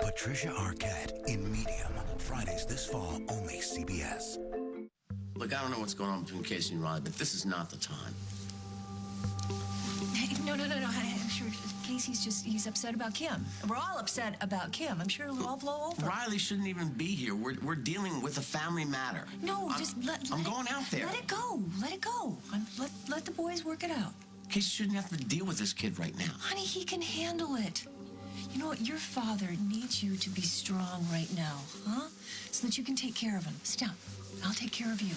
Patricia Arquette in Medium. Fridays this fall, only CBS. Look, I don't know what's going on between Casey and Riley, but this is not the time. Hey, no. I'm sure he's upset about Kim. We're all upset about Kim. I'm sure it'll all blow over. Riley shouldn't even be here. We're dealing with a family matter. No, I'm going out there. Let it go. Let it go. Let the boys work it out. Casey shouldn't have to deal with this kid right now. Honey, he can handle it. You know what? Your father needs you to be strong right now, huh? So that you can take care of him. Stop. I'll take care of you.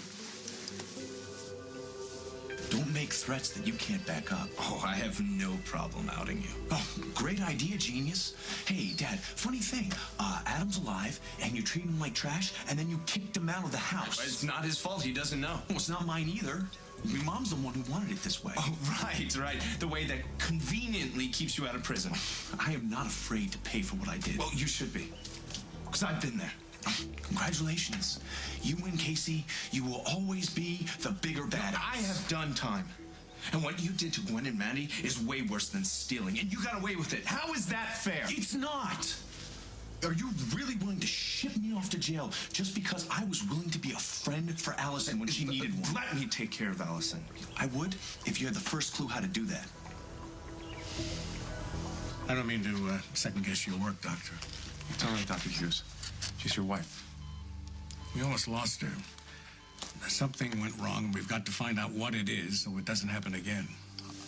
Don't make threats that you can't back up. Oh, I have no problem outing you. Oh, great idea, genius. Hey, Dad, funny thing. Adam's alive, and you treat him like trash, and then you kicked him out of the house. It's not his fault. He doesn't know. Well, it's not mine either. Your mom's the one who wanted it this way. Oh, right. The way that conveniently keeps you out of prison. I am not afraid to pay for what I did. Well, you should be. Because I've been there. Congratulations. You win, Casey. You will always be the bigger bad. I have done time. And what you did to Gwen and Mandy is way worse than stealing. And you got away with it. How is that fair? It's not. Are you really willing to ship me off to jail just because I was willing to be a friend for Allison when she needed one? Let me take care of Allison. I would if you had the first clue how to do that. I don't mean to second-guess your work, Doctor. It's all right, Dr. Hughes. She's your wife. We almost lost her. Something went wrong. We've got to find out what it is so it doesn't happen again.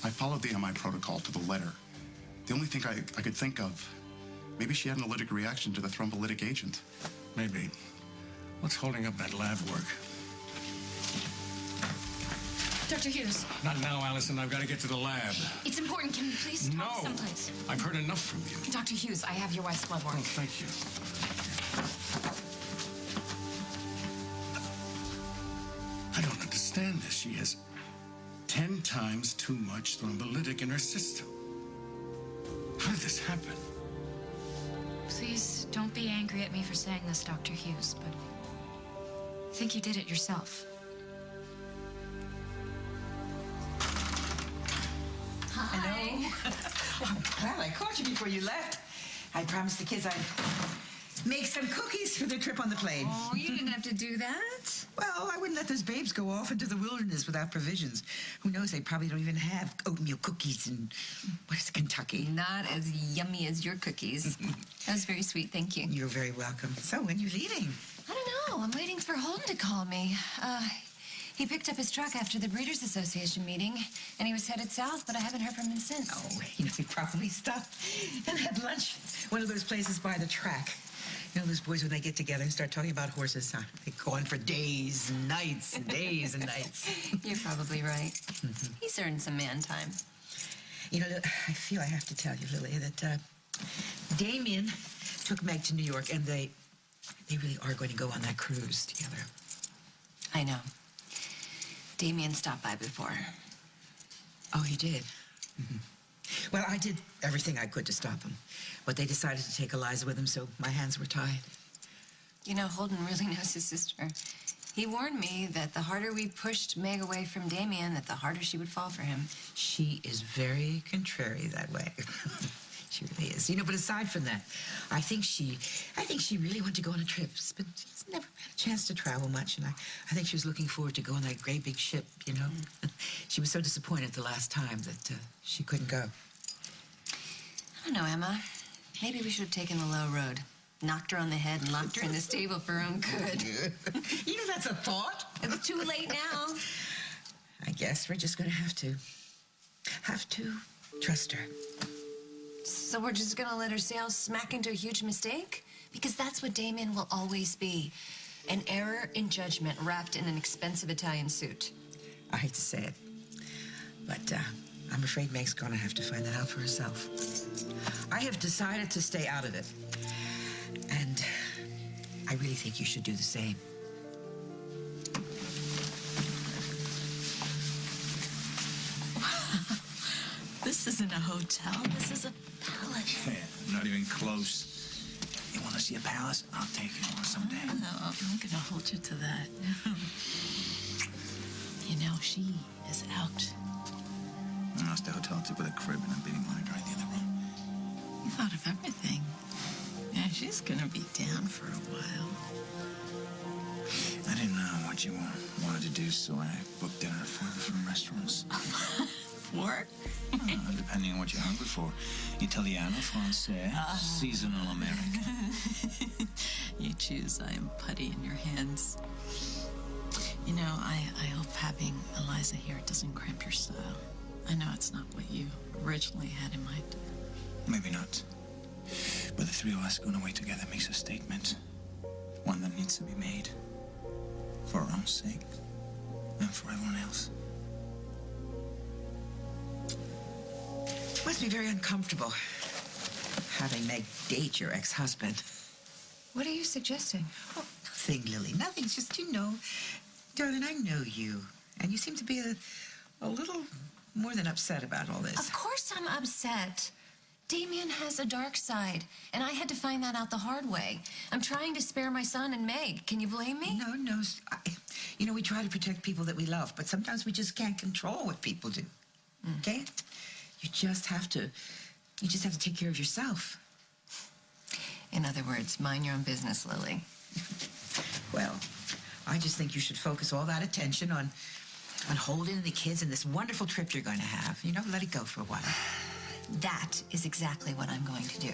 I followed the MI protocol to the letter. The only thing I could think of, maybe she had an allergic reaction to the thrombolytic agent. Maybe. What's holding up that lab work? Dr. Hughes. Not now, Allison. I've got to get to the lab. It's important. Can you please talk someplace? I've heard enough from you. Dr. Hughes, I have your wife's blood work. Oh, thank you. I don't understand this. She has 10 times too much thrombolytic in her system. How did this happen? Please don't be angry at me for saying this, Dr. Hughes, but I think you did it yourself. Hello. I'm glad I caught you before you left. I promised the kids I'd make some cookies for their trip on the plane. Oh, you didn't have to do that. Well, I wouldn't let those babes go off into the wilderness without provisions. Who knows, they probably don't even have oatmeal cookies in, what is it, Kentucky? Not as yummy as your cookies. That was very sweet, thank you. You're very welcome. So, when are you leaving? I don't know. I'm waiting for Holden to call me. He picked up his truck after the Breeders' Association meeting, and he was headed south, but I haven't heard from him since. Oh, he probably stopped and had lunch. One of those places by the track. You know, those boys, when they get together and start talking about horses, they go on for days and nights and days and nights. You're probably right. He's earned some man time. You know, I feel I have to tell you, Lily, that Damien took Meg to New York, and they really are going to go on that cruise together. I know. Damien stopped by before. Oh, he did? Well, I did everything I could to stop him. But they decided to take Eliza with him, so my hands were tied. You know, Holden really knows his sister. He warned me that the harder we pushed Meg away from Damien, that the harder she would fall for him. She is very contrary that way. She really is. You know, but aside from that, I think she really wanted to go on a trip, but she's never had a chance to travel much, and I think she was looking forward to going on that great big ship, you know. She was so disappointed the last time that she couldn't go. I don't know, Emma. Maybe we should have taken the low road. Knocked her on the head and locked her in the stable for her own good. You know, that's a thought. It's too late now. I guess we're just going to have to trust her. So we're just gonna let her sail smack into a huge mistake? Because that's what Damien will always be. An error in judgment wrapped in an expensive Italian suit. I hate to say it, but I'm afraid Meg's gonna have to find that out for herself. I have decided to stay out of it. And I really think you should do the same. This isn't a hotel. This is a palace. Yeah, not even close. You want to see a palace? I'll take you on someday. No, I'm going to hold you to that. You know, she is out. No, it's the hotel too, with a crib and a beating monitor in the other room. You thought of everything. Yeah, she's gonna be down for a while. I didn't know what you wanted to do, so I booked dinner at 4 different restaurants. 4? Depending on what you're hungry for. Italiano, Francais, seasonal American. You choose. I am putty in your hands. You know, I hope having Eliza here doesn't cramp your style. I know it's not what you originally had in mind. Maybe not. But the three of us going away together makes a statement. One that needs to be made. For our own sake. And for everyone else. Must be very uncomfortable having Meg date your ex-husband. What are you suggesting? Oh, nothing, Lily. Nothing. It's just, darling, I know you. And you seem to be a little more than upset about all this. Of course I'm upset. Damien has a dark side, and I had to find that out the hard way. I'm trying to spare my son and Meg. Can you blame me? No. We try to protect people that we love, but sometimes we just can't control what people do. Can't? You just have to take care of yourself. In other words, mind your own business, Lily. Well, I just think you should focus all that attention on Holden and the kids and this wonderful trip you're going to have. Let it go for a while. That is exactly what I'm going to do.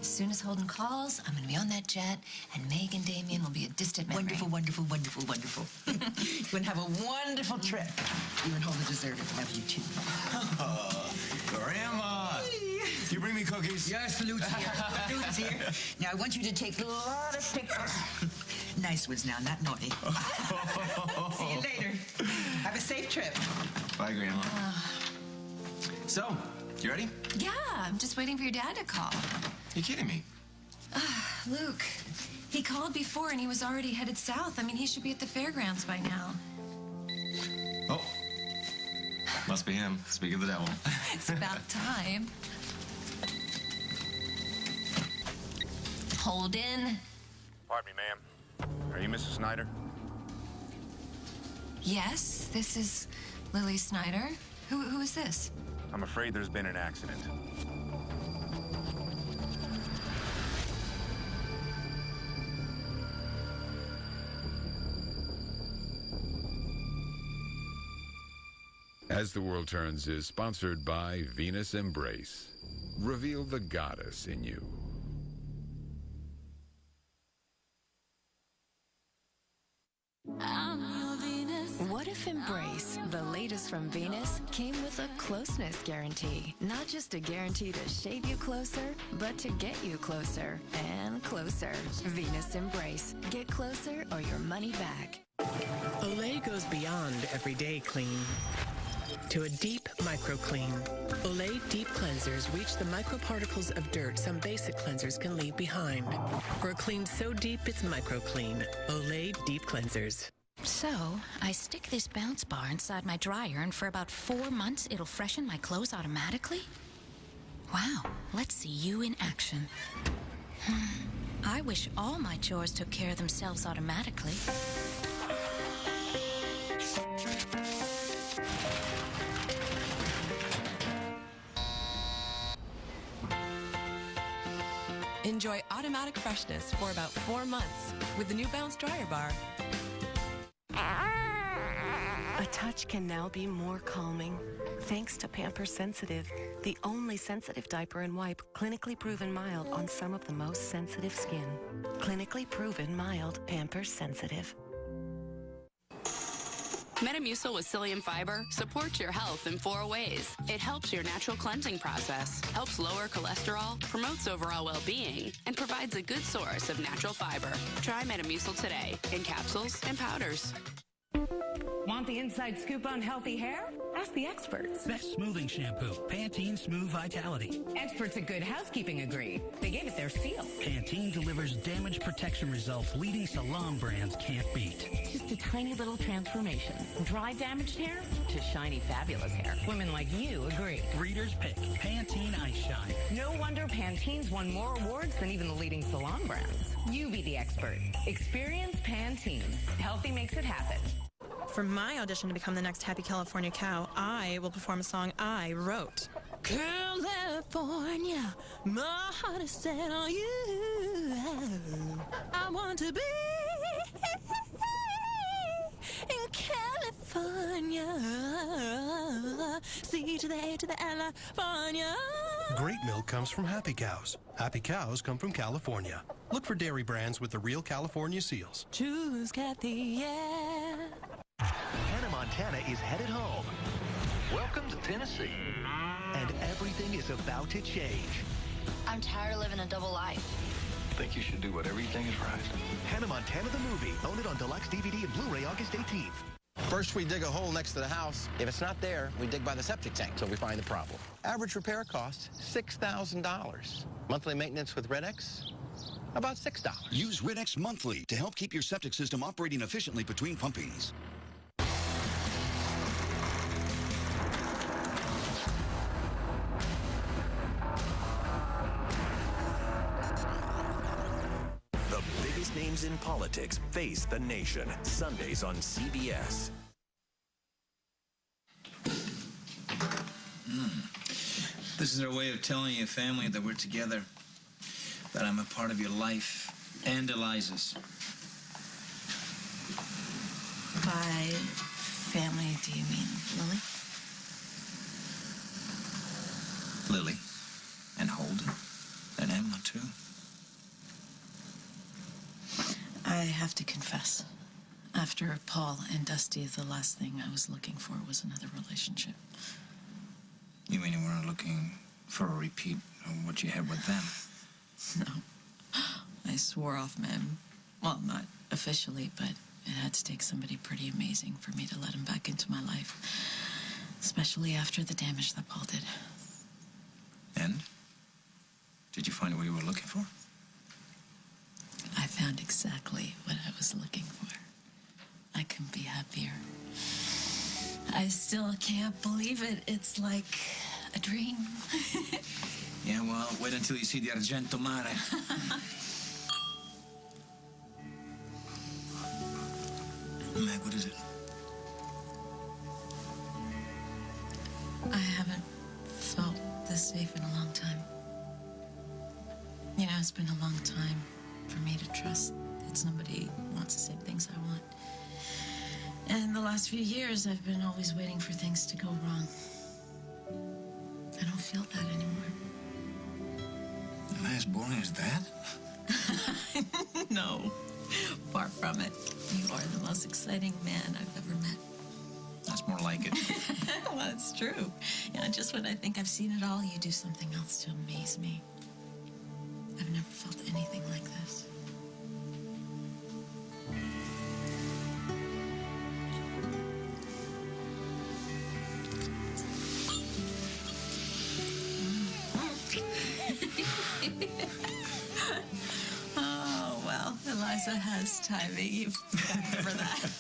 As soon as Holden calls, I'm going to be on that jet, and Meg and Damien will be a distant memory. Wonderful, wonderful, wonderful, wonderful. You're going to have a wonderful trip. You and Holden deserve it. Love you, too. Oh, Grandma! You bring me cookies? Yes, Luke's here. Luke's here. Now, I want you to take a lot of pictures. Nice ones now, not naughty. See you later. Have a safe trip. Bye, Grandma. So, you ready? Yeah, I'm just waiting for your dad to call. You kidding me? Luke, he called before and he was already headed south. I mean, he should be at the fairgrounds by now. Oh. Must be him. Speak of the devil. It's about time. Holden. Pardon me, ma'am. Are you Mrs. Snyder? Yes, this is Lily Snyder. Who is this? I'm afraid there's been an accident. As the World Turns is sponsored by Venus Embrace. Reveal the goddess in you. What if Embrace, the latest from Venus, came with a closeness guarantee? Not just a guarantee to shave you closer, but to get you closer and closer. Venus Embrace. Get closer or your money back. Olay goes beyond everyday clean to a deep micro-clean. Olay Deep Cleansers reach the microparticles of dirt some basic cleansers can leave behind. For a clean so deep it's micro-clean. Olay Deep Cleansers. So, I stick this bounce bar inside my dryer, and for about 4 months, it'll freshen my clothes automatically? Wow, let's see you in action. I wish all my chores took care of themselves automatically. Enjoy automatic freshness for about 4 months with the new Bounce Dryer Bar. A touch can now be more calming. Thanks to Pampers Sensitive, the only sensitive diaper and wipe clinically proven mild on some of the most sensitive skin. Clinically proven mild Pampers Sensitive. Metamucil with psyllium fiber supports your health in 4 ways. It helps your natural cleansing process, helps lower cholesterol, promotes overall well-being, and provides a good source of natural fiber. Try Metamucil today in capsules and powders. Want the inside scoop on healthy hair? Ask the experts. Best smoothing shampoo, Pantene Smooth Vitality. Experts at Good Housekeeping agree. They gave it their seal. Pantene delivers damage protection results leading salon brands can't beat. Just a tiny little transformation. Dry damaged hair to shiny fabulous hair. Women like you agree. Readers pick Pantene Ice Shine. No wonder Pantene's won more awards than even the leading salon brands. You be the expert. Experience Pantene. Healthy makes it happen. For my audition to become the next Happy California Cow, I will perform a song I wrote. California, my heart is set on you. want to be in California. C to the A to the California. Great milk comes from happy cows. Happy cows come from California. Look for dairy brands with the real California seals. Choose Kathy, yeah. Hannah Montana is headed home. Welcome to Tennessee. And everything is about to change. I'm tired of living a double life. I think you should do what everything is right. Hannah Montana the movie. Own it on deluxe DVD and Blu-ray August 18th. First, we dig a hole next to the house. If it's not there, we dig by the septic tank till we find the problem. Average repair cost, $6,000. Monthly maintenance with Red-X, about $6. Use Red-X monthly to help keep your septic system operating efficiently between pumpings. The biggest names in politics face the nation. Sundays on CBS. This is our way of telling your family that we're together, that I'm a part of your life and Eliza's. By family, do you mean Lily? Lily and Holden and Emma, too. I have to confess, after Paul and Dusty, the last thing I was looking for was another relationship. You mean you weren't looking for a repeat of what you had with them? No. I swore off men. Well, not officially, but it had to take somebody pretty amazing for me to let him back into my life. Especially after the damage that Paul did. And? Did you find what you were looking for? I found exactly what I was looking for. I couldn't be happier. I still can't believe it. It's like a dream. Yeah, well, wait until you see the Argento Mare. Meg, what is it? I haven't felt this safe in a long time. You know, it's been a long time for me to trust that somebody wants the same things I want. And the last few years, I've been always waiting for things to go wrong. I don't feel that anymore. Am I as boring as that? No, far from it. You are the most exciting man I've ever met. That's more like it. Well, it's true. Yeah, just when I think I've seen it all, you do something else to amaze me. I've never felt anything like this. Oh, well, Eliza has timing. You've got to remember that.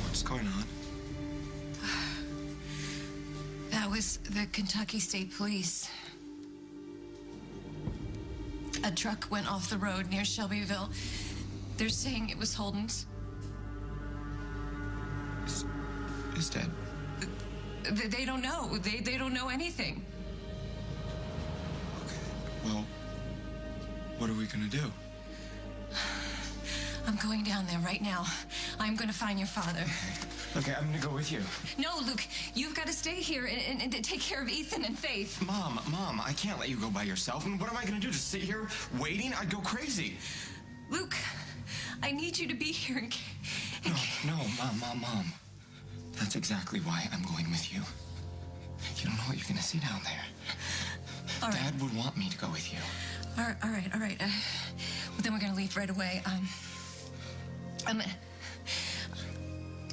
What's going on? That was the Kentucky State Police. A truck went off the road near Shelbyville. They're saying it was Holden's. He's dead. They don't know. They don't know anything. Well, what are we gonna do? I'm going down there right now. I'm going to find your father. Okay, I'm gonna go with you. No, Luke, you've got to stay here and take care of Ethan and Faith. Mom, I can't let you go by yourself. And what am I gonna do? Just sit here waiting? I'd go crazy. Luke, I need you to be here in case... No, Mom. That's exactly why I'm going with you. You don't know what you're gonna see down there. All right. Dad would want me to go with you. All right. Well, then we're going to leave right away. I'm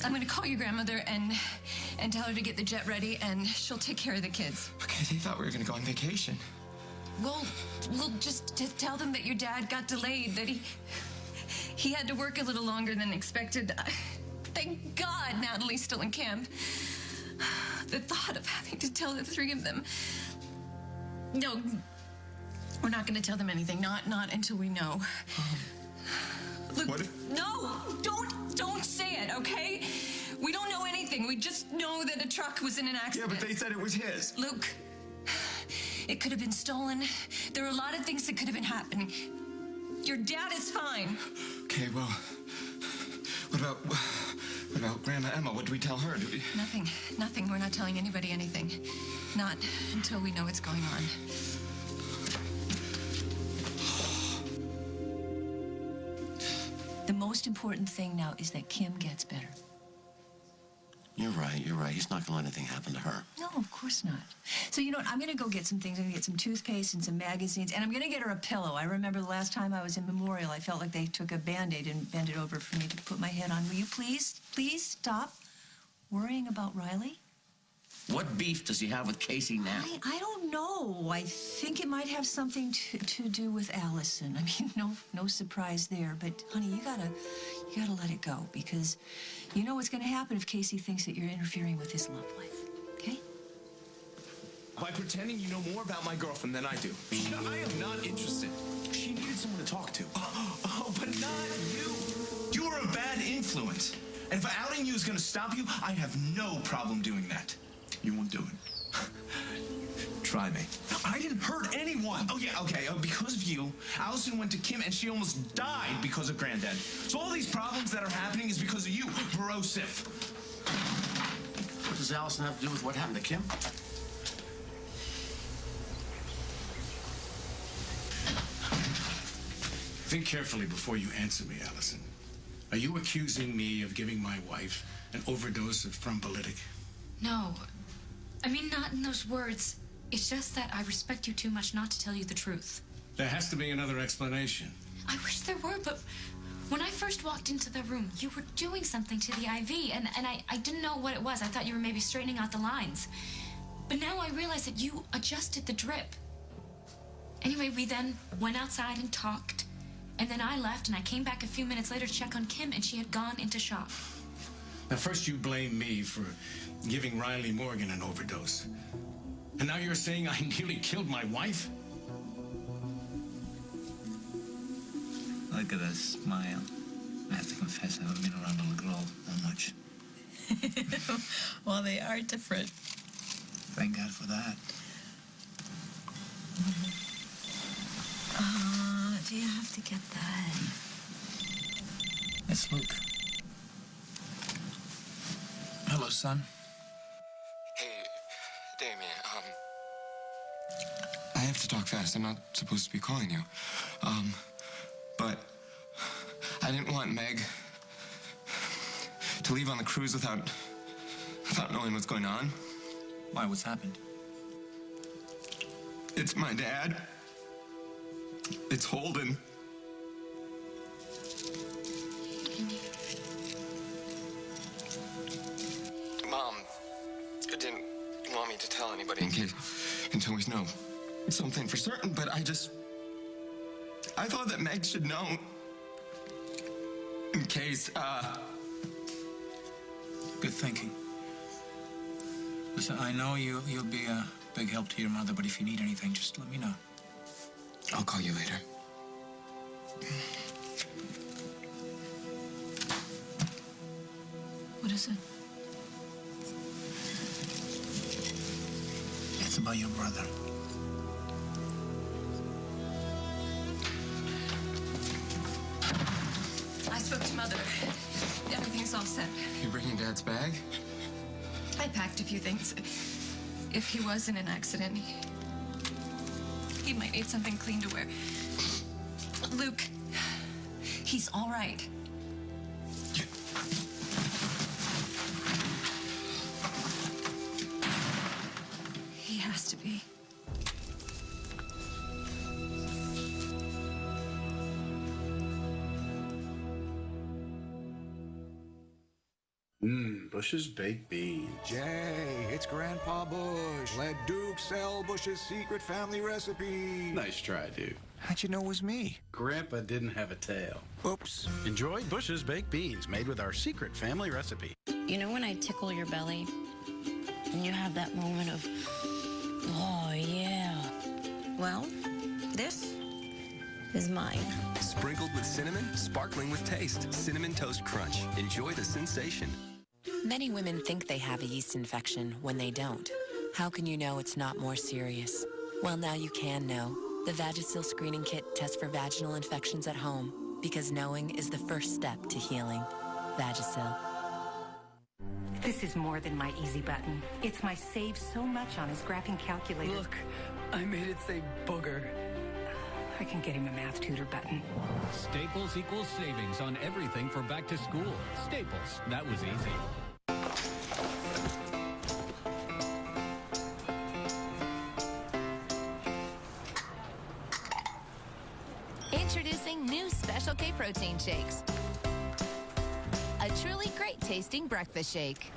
going to call your grandmother and tell her to get the jet ready, and she'll take care of the kids. Okay, they thought we were gonna go on vacation. We'll just tell them that your dad got delayed, that he had to work a little longer than expected. Thank God Natalie's still in camp. The thought of having to tell the three of them. No, we're not going to tell them anything. Not until we know. Look, what if... No, don't say it, okay? We just know that a truck was in an accident. Yeah, but they said it was his. Luke, it could have been stolen. There are a lot of things that could have been happening. Your dad is fine. Okay, well, what about Grandma Emma? What do we tell her? Nothing. We're not telling anybody anything. Not until we know what's going on. The most important thing now is that Kim gets better. You're right. He's not gonna let anything happen to her. No, of course not. So, you know what? I'm going to go get some things. I'm going to get some toothpaste and some magazines, and I'm going to get her a pillow. I remember the last time I was in Memorial, I felt like they took a Band-Aid and bent it over for me to put my head on. Will you please stop worrying about Riley? What beef does he have with Casey now? I don't know. I think it might have something to do with Allison. I mean, no surprise there. But, honey, you gotta let it go, because you know what's going to happen if Casey thinks that you're interfering with his love life, okay? By pretending you know more about my girlfriend than I do. I am not interested. She needed someone to talk to. Oh, but not you. You are a bad influence. And if outing you is going to stop you, I have no problem doing that. You won't do it. Try me. I didn't hurt anyone. Oh, yeah, okay. Because of you, Allison went to Kim and she almost died because of Granddad. So all these problems that are happening is because of you, Brosif. What does Allison have to do with what happened to Kim? Think carefully before you answer me, Allison. Are you accusing me of giving my wife an overdose of thrombolytic? No. I mean, not in those words. It's just that I respect you too much not to tell you the truth. There has to be another explanation. I wish there were, but when I first walked into the room, you were doing something to the IV, and I didn't know what it was. I thought you were maybe straightening out the lines. But now I realize that you adjusted the drip. Anyway, we then went outside and talked, and then I left, and I came back a few minutes later to check on Kim, and she had gone into shock. Now, first you blame me for giving Riley Morgan an overdose. And now you're saying I nearly killed my wife? Look at that smile. I have to confess, I haven't been around a little girl that much. Well, they are different. Thank God for that. Do you have to get that? It's Luke. Hello, son. Hey, Damien, I have to talk fast. I'm not supposed to be calling you. But I didn't want Meg to leave on the cruise without knowing what's going on. Why? What's happened? It's my dad. It's Holden. Mom didn't want me to tell anybody until we know something for certain, but I thought that Meg should know in case, Good thinking. Listen, I know you'll be a big help to your mother, but if you need anything, just let me know. I'll call you later. What is it? It's about your brother. I spoke to Mother. Everything's all set. You bringing Dad's bag? I packed a few things. If he was in an accident, he might need something clean to wear. Luke, he's all right. He has to be. Bush's baked beans. Jay, it's Grandpa Bush. Let Duke sell Bush's secret family recipe. Nice try, Duke. How'd you know it was me? Grandpa didn't have a tail. Oops. Enjoy Bush's baked beans made with our secret family recipe. You know when I tickle your belly and you have that moment of, oh yeah. Well, this is mine. Sprinkled with cinnamon, sparkling with taste. Cinnamon Toast Crunch. Enjoy the sensation. Many women think they have a yeast infection when they don't. How can you know it's not more serious? Well, now you can know. The Vagisil Screening Kit tests for vaginal infections at home because knowing is the first step to healing. Vagisil. This is more than my easy button. It's my save so much on his graphing calculator. Look, I made it say booger. I can get him a math tutor button. Staples equals savings on everything for back to school. Staples, that was easy. Introducing new Special K protein shakes. A truly great tasting breakfast shake.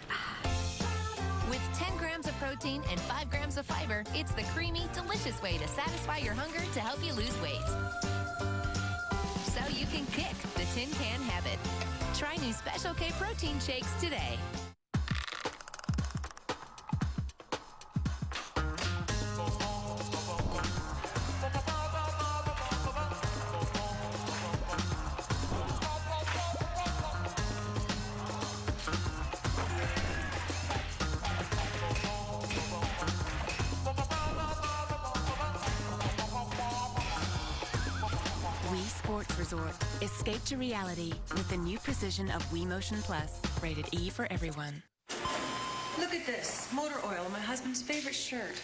With 10 grams of protein and 5 grams of fiber, it's the creamy, delicious way to satisfy your hunger to help you lose weight. So you can kick the tin can habit. Try new Special K protein shakes today. Resort. Escape to reality with the new precision of Wii Motion Plus. Rated E for everyone. Look at this. Motor oil, my husband's favorite shirt.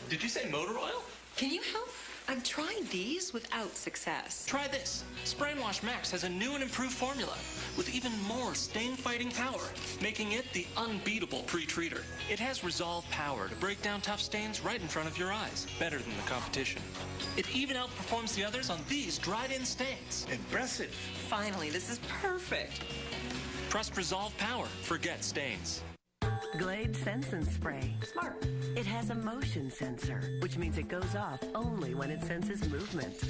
Did you say motor oil? Can you help? I've tried these without success. Try this. Spray and Wash Max has a new and improved formula with even more stain-fighting power, making it the unbeatable pre-treater. It has resolve power to break down tough stains right in front of your eyes, better than the competition. It even outperforms the others on these dried-in stains. Impressive. Finally, this is perfect. Press Resolve Power. Forget stains. Glade Sense and Spray. Smart. It has a motion sensor, which means it goes off only when it senses movement.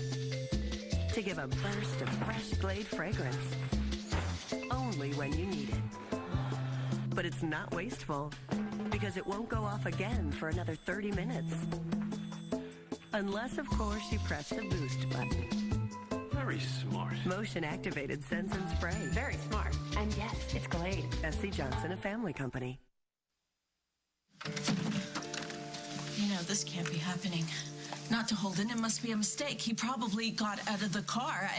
To give a burst of fresh Glade fragrance. Only when you need it. But it's not wasteful, because it won't go off again for another 30 minutes. Unless, of course, you press the boost button. Very smart. Motion-activated Sense and Spray. Very smart. And yes, it's Glade. S.C. Johnson, a family company. You know, this can't be happening. Not to Holden, it must be a mistake. He probably got out of the car.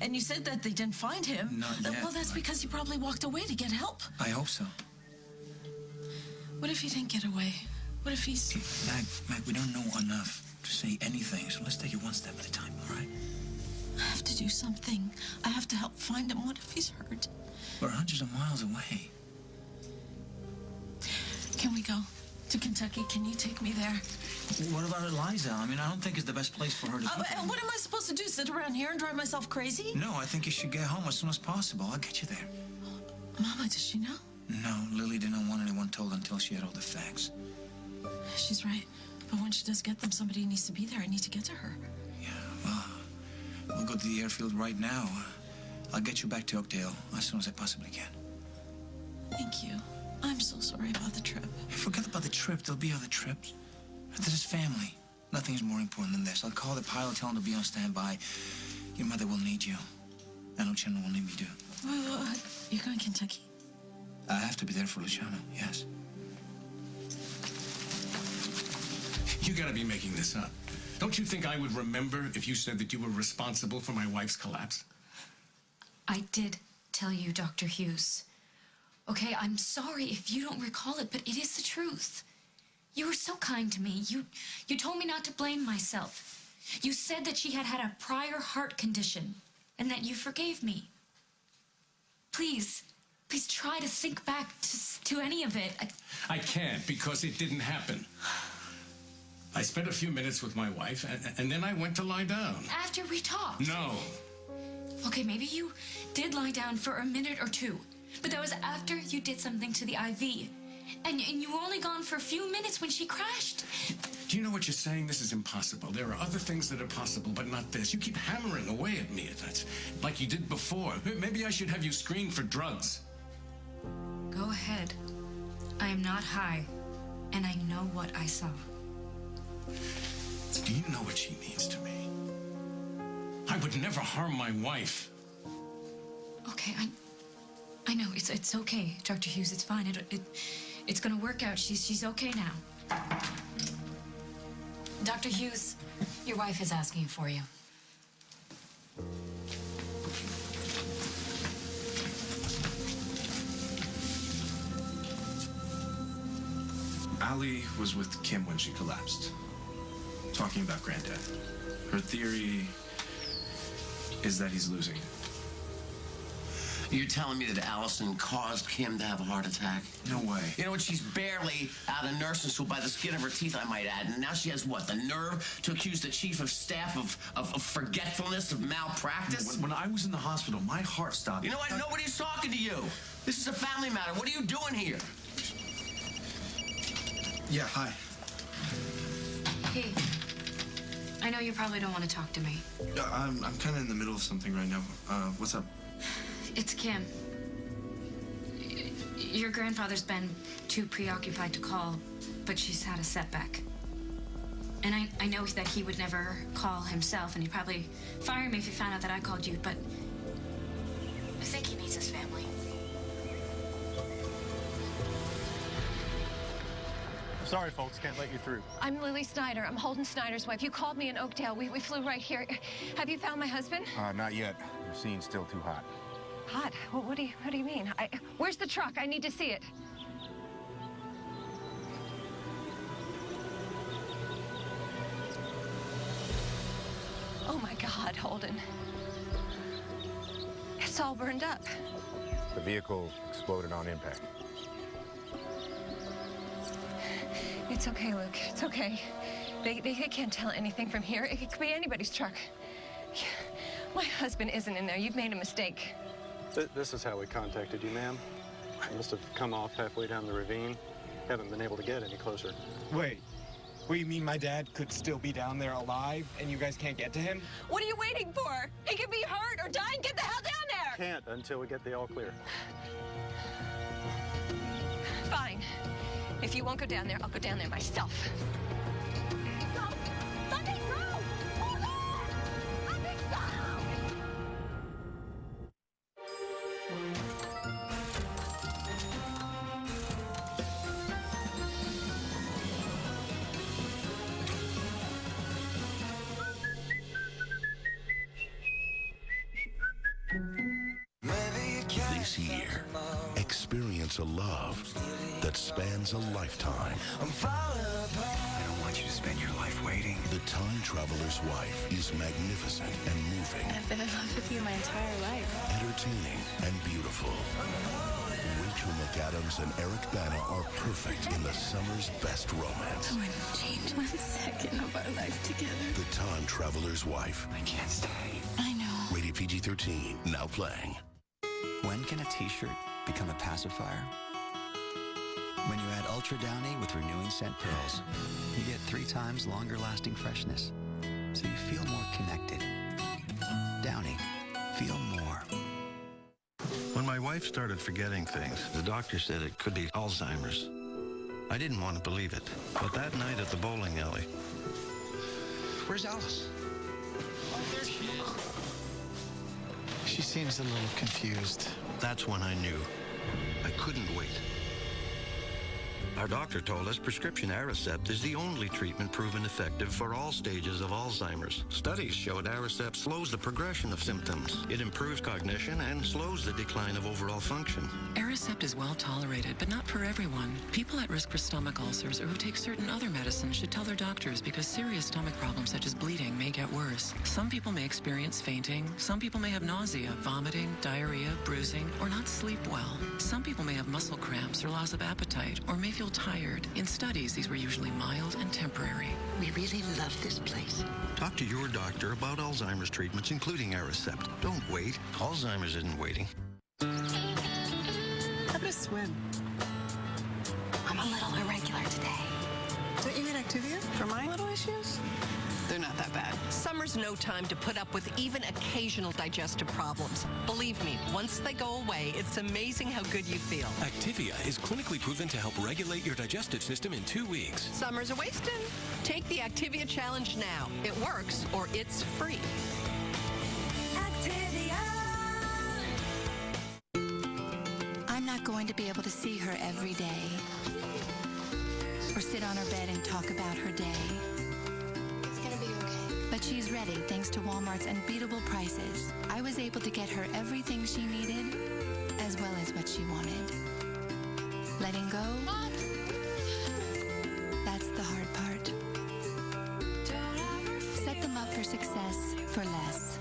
And you said that they didn't find him. Not yet. Well, that's because he probably walked away to get help. I hope so. What if he didn't get away? What if he's... Mag, we don't know enough to say anything, so let's take it one step at a time, all right? I have to do something. I have to help find him. What if he's hurt? We're hundreds of miles away. Can we go to Kentucky? Can you take me there? What about Eliza? I mean, I don't think it's the best place for her to go. And what am I supposed to do? Sit around here and drive myself crazy? No, I think you should get home as soon as possible. I'll get you there. Mama, does she know? No, Lily didn't want anyone told until she had all the facts. She's right. But when she does get them, somebody needs to be there. I need to get to her. Yeah, well, we'll go to the airfield right now. I'll get you back to Oakdale as soon as I possibly can. Thank you. I'm so sorry about the trip. Forget about the trip. There'll be other trips. This is family. Nothing is more important than this. I'll call the pilot, tell him to be on standby. Your mother will need you. And Luciano will need me too. You're going to Kentucky? I have to be there for Luciano, yes. You gotta be making this up. Don't you think I would remember if you said that you were responsible for my wife's collapse? I did tell you, Dr. Hughes. Okay, I'm sorry if you don't recall it, but it is the truth. You were so kind to me. You told me not to blame myself. You said that she had had a prior heart condition and that you forgave me. Please try to think back to any of it. I can't because it didn't happen. I spent a few minutes with my wife and then I went to lie down. After we talked? No. Okay, maybe you did lie down for a minute or two, but that was after you did something to the IV. And you were only gone for a few minutes when she crashed. Do you know what you're saying? This is impossible. There are other things that are possible, but not this. You keep hammering away at me. That's like you did before. Maybe I should have you screened for drugs. Go ahead. I am not high, and I know what I saw. Do you know what she means to me? I would never harm my wife. Okay, I know, it's okay, Dr. Hughes, it's fine. It's gonna work out. She's okay now. Dr. Hughes, your wife is asking for you. Allie was with Kim when she collapsed, talking about Granddad. Her theory is that he's losing it. You're telling me that Allison caused Kim to have a heart attack? No way. You know what? She's barely out of nursing school by the skin of her teeth, I might add. And now she has what? The nerve to accuse the chief of staff of forgetfulness, of malpractice? When I was in the hospital, my heart stopped. You know what? Nobody's talking to you. This is a family matter. What are you doing here? Yeah, hi. Hey, I know you probably don't want to talk to me. I'm kind of in the middle of something right now. What's up? It's Kim. Your grandfather's been too preoccupied to call, but she's had a setback. And I know that he would never call himself, and he'd probably fire me if he found out that I called you, but I think he needs his family. Sorry, folks, can't let you through. I'm Lily Snyder. I'm Holden Snyder's wife. You called me in Oakdale. We flew right here. Have you found my husband? Not yet. The scene's still too hot. Hot? Well, what do you mean? Where's the truck? I need to see it. Oh my God, Holden. It's all burned up. The vehicle exploded on impact. It's okay, Luke. It's okay. They can't tell anything from here. It could be anybody's truck. My husband isn't in there. You've made a mistake. This is how we contacted you, ma'am. I must have come off halfway down the ravine. Haven't been able to get any closer. Wait, you mean my dad could still be down there alive and you guys can't get to him? What are you waiting for? He could be hurt or dying. Get the hell down there! Can't until we get the all clear. Fine. If you won't go down there, I'll go down there myself. No! Let me through! Hold on! Let me through! This year, experience a love that spans a lifetime. I don't want you to spend your life waiting. The Time Traveler's Wife is magnificent and moving. I've been in love with you my entire life. Entertaining and beautiful. Rachel McAdams and Eric Bana are perfect in the summer's best romance. I wouldn't change 1 second of our life together. The Time Traveler's Wife. I can't stay. I know. Rated PG-13, now playing. When can a t-shirt become a pacifier? When you add Ultra Downy with renewing scent pearls, you get 3 times longer lasting freshness, so you feel more connected. Downy, feel more. When my wife started forgetting things, the doctor said it could be Alzheimer's. I didn't want to believe it, but that night at the bowling alley... Where's Alice? Oh, there she is. She seems a little confused. That's when I knew. I couldn't wait. Our doctor told us prescription Aricept is the only treatment proven effective for all stages of Alzheimer's. Studies showed Aricept slows the progression of symptoms. It improves cognition and slows the decline of overall function. Aricept is well tolerated, but not for everyone. People at risk for stomach ulcers or who take certain other medicines should tell their doctors because serious stomach problems such as bleeding may get worse. Some people may experience fainting. Some people may have nausea, vomiting, diarrhea, bruising, or not sleep well. Some people may have muscle cramps or loss of appetite or may feel tired. In studies, these were usually mild and temporary. We really love this place. Talk to your doctor about Alzheimer's treatments, including Aricept. Don't wait. Alzheimer's isn't waiting. How about a swim? I'm a little irregular today. Don't you get Activia for my little issues? They're not that bad. Summer's no time to put up with even occasional digestive problems. Believe me, once they go away, it's amazing how good you feel. Activia is clinically proven to help regulate your digestive system in 2 weeks. Summer's a wasting. Take the Activia challenge now. It works or it's free. not going to be able to see her every day, or sit on her bed and talk about her day. It's gonna be okay. But she's ready thanks to Walmart's unbeatable prices. I was able to get her everything she needed, as well as what she wanted. Letting go, Mom. That's the hard part. Set them up for success for less.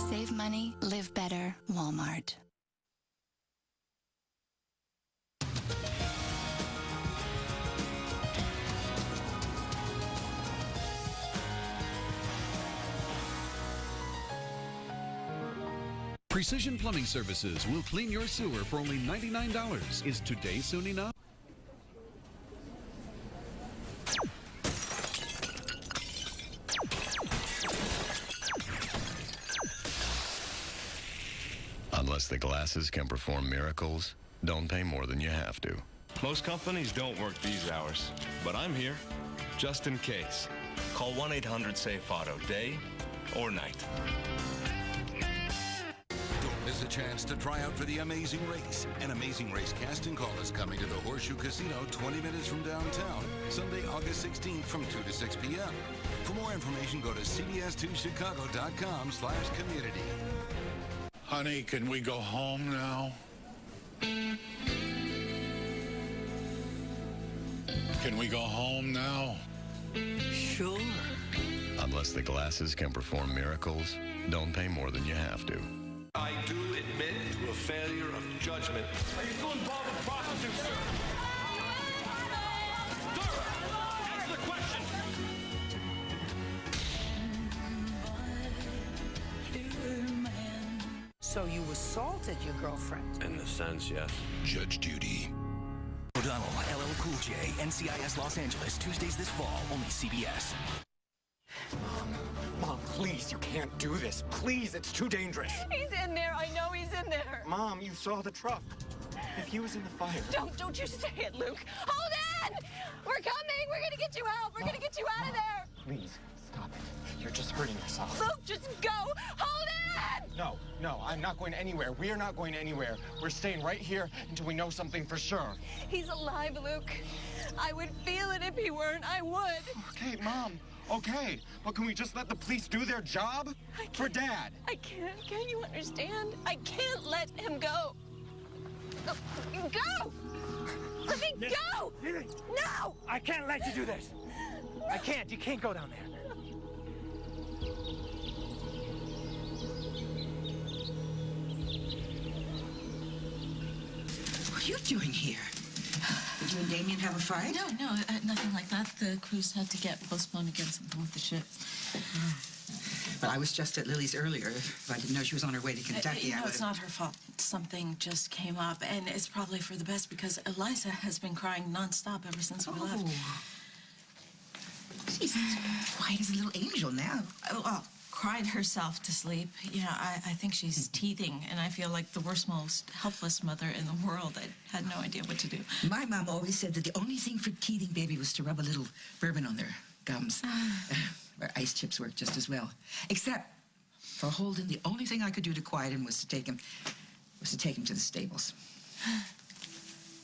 Save money, live better, Walmart. Precision Plumbing Services will clean your sewer for only $99. Is today soon enough? Unless the glasses can perform miracles, don't pay more than you have to. Most companies don't work these hours, but I'm here, just in case. Call 1-800-SAFE-AUTO, day or night. Don't miss a chance to try out for the Amazing Race. An Amazing Race casting call is coming to the Horseshoe Casino 20 minutes from downtown, Sunday, August 16th from 2 to 6 p.m. For more information, go to cbs2chicago.com/community. Honey, can we go home now? Can we go home now? Sure. Unless the glasses can perform miracles, don't pay more than you have to. I do admit to a failure of judgment. Are you still involved in prostitutes, sir? Sir, answer the question. So you assaulted your girlfriend? In a sense, yes. Judge Judy. O'Donnell, LL Cool J, NCIS Los Angeles, Tuesdays this fall, only CBS. Mom, please, you can't do this. Please, it's too dangerous. He's in there. I know he's in there. Mom, you saw the truck. If he was in the fire... Don't you say it, Luke. Hold on! We're coming. We're gonna get you out. We're gonna get you out of there. Please, stop it. You're just hurting yourself. Luke, just go. Hold on! No, I'm not going anywhere. We are not going anywhere. We're staying right here until we know something for sure. He's alive, Luke. I would feel it if he weren't. I would. Okay, Mom. Okay, but can we just let the police do their job? For Dad. I can't. Can't you understand? I can't let him go. Go! Let me go! No! I can't let you do this. I can't. You can't go down there. What are you doing here? Did you and Damien have a fight? No, nothing like that. The cruise had to get postponed again, something with the ship. Well, I was just at Lily's earlier. If I didn't know she was on her way to Kentucky, I would. It's not her fault. Something just came up, and it's probably for the best because Eliza has been crying nonstop ever since we left. She's quiet as a little angel now. Well, cried herself to sleep. You know, I think she's teething, and I feel like the worst, most helpless mother in the world. I had no idea what to do. My mom always said that the only thing for teething baby was to rub a little bourbon on their gums. Or ice chips work just as well. Except for Holden, the only thing I could do to quiet him was to take him to the stables.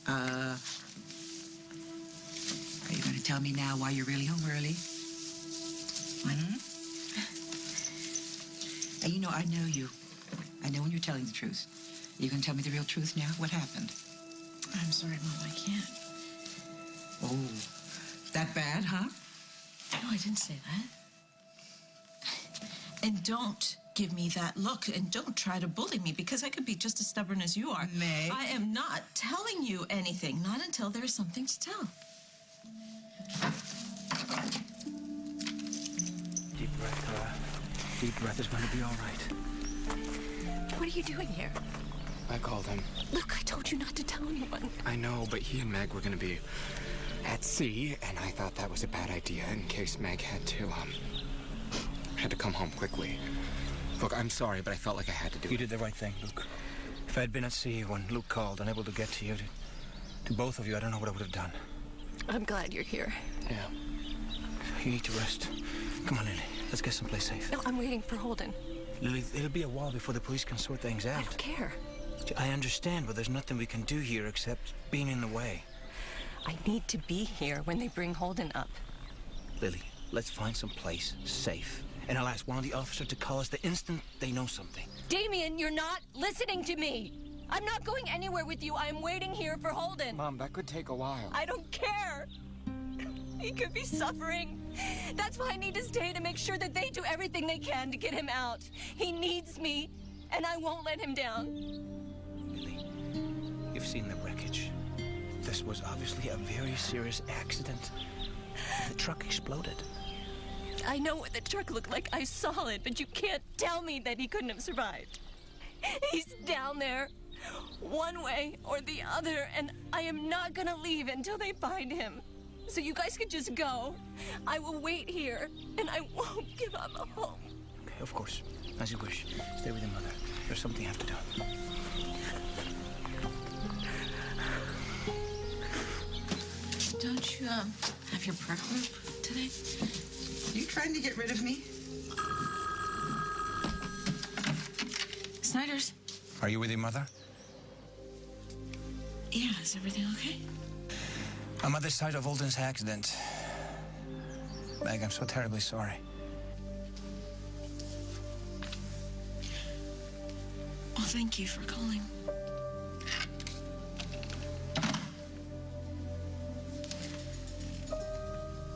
Are you going to tell me now why you're really home early? And you know, I know you. I know when you're telling the truth. Are you going to tell me the real truth now? What happened? I'm sorry, Mom, I can't. Oh, that bad, huh? No, I didn't say that. And don't give me that look, and don't try to bully me, because I could be just as stubborn as you are. Meg? I am not telling you anything, not until there's something to tell. Deep breath, Clara. Deep breath is going to be all right. What are you doing here? I called him. Luke, I told you not to tell anyone. I know, but he and Meg were going to be at sea, and I thought that was a bad idea in case Meg had to come home quickly. Look, I'm sorry, but I felt like I had to do it. You did the right thing, Luke. If I'd been at sea when Luke called, unable to get to you, to both of you, I don't know what I would have done. I'm glad you're here. Yeah. You need to rest. Come on, Lily. Let's get someplace safe. No, I'm waiting for Holden. Lily, it'll be a while before the police can sort things out. I don't care. I understand, but there's nothing we can do here except being in the way. I need to be here when they bring Holden up. Lily, let's find some place safe. And I'll ask one of the officers to call us the instant they know something. Damien, you're not listening to me. I'm not going anywhere with you. I'm waiting here for Holden. Mom, that could take a while. I don't care. He could be suffering. That's why I need to stay to make sure that they do everything they can to get him out. He needs me, and I won't let him down. Lily, you've seen the wreckage. This was obviously a very serious accident. The truck exploded. I know what the truck looked like. I saw it, but you can't tell me that he couldn't have survived. He's down there, one way or the other, and I am not gonna leave until they find him. So you guys can just go. I will wait here, and I won't give up a home. Okay, of course. As you wish. Stay with your mother. There's something you have to do. Don't you, have your prayer group today? You trying to get rid of me? Snyder's. Are you with your mother? Yeah, is everything okay? I'm at the site of Holden's accident. Meg, I'm so terribly sorry. Well, thank you for calling.